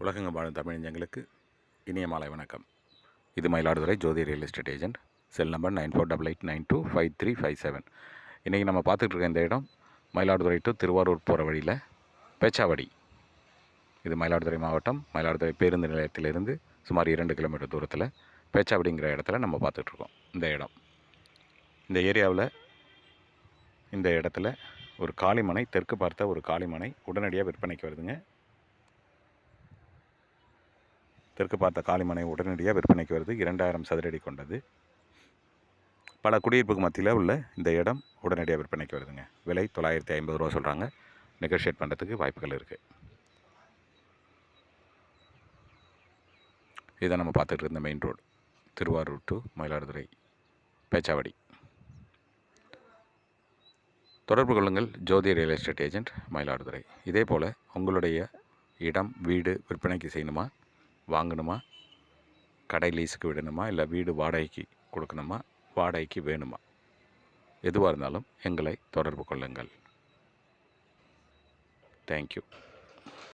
உலகெங்கும் வாழும் தமிழஞ்சங்களுக்கு இனிய மாலை வணக்கம். இது Mayiladuthurai Jothi real estate agent. Cell number 9488925357. இன்றைக்கி நம்ம பார்த்துட்டு இருக்க இந்த இடம் மயிலாடுதுறை டு திருவாரூர் போகிற வழியில் பேச்சாவடி. இது மயிலாடுதுறை மாவட்டம் மயிலாடுதுறை பேருந்து நிலையத்திலிருந்து சுமார் 2 கிலோமீட்டர் தூரத்தில் பேச்சாவடிங்கிற இடத்துல நம்ம பார்த்துட்ருக்கோம். இந்த இடம் இந்த ஏரியாவில் இந்த இடத்துல ஒரு காளிமனை, தெற்கு பார்த்த ஒரு காளிமனை உடனடியாக விற்பனைக்கு வருதுங்க. தெற்கு பார்த்த காளிமனை உடனடியாக விற்பனைக்கு வருது. 2000 சதுரடி கொண்டது. பல குடியிருப்புக்கு மத்தியில் உள்ள இந்த இடம் உடனடியாக விற்பனைக்கு வருதுங்க. விலை 950 ரூபா சொல்கிறாங்க. நெகோஷியேட் பண்ணுறதுக்கு வாய்ப்புகள் இருக்குது. இதை நம்ம பார்த்துட்டு இருந்த main road Thiruvarur to Mayiladuthurai பேச்சாவடி. தொடர்பு கொள்ளுங்கள் Jothi real estate agent Mayiladuthurai. இதே போல் உங்களுடைய இடம் வீடு விற்பனைக்கு செய்யணுமா, வாங்கணுமா, கடை லீஸுக்கு விடணுமா, இல்லை வீடு வாடகைக்கு கொடுக்கணுமா, வாடகைக்கு வேணுமா, எதுவாக இருந்தாலும் எங்களை தொடர்பு கொள்ளுங்கள். தேங்க்யூ.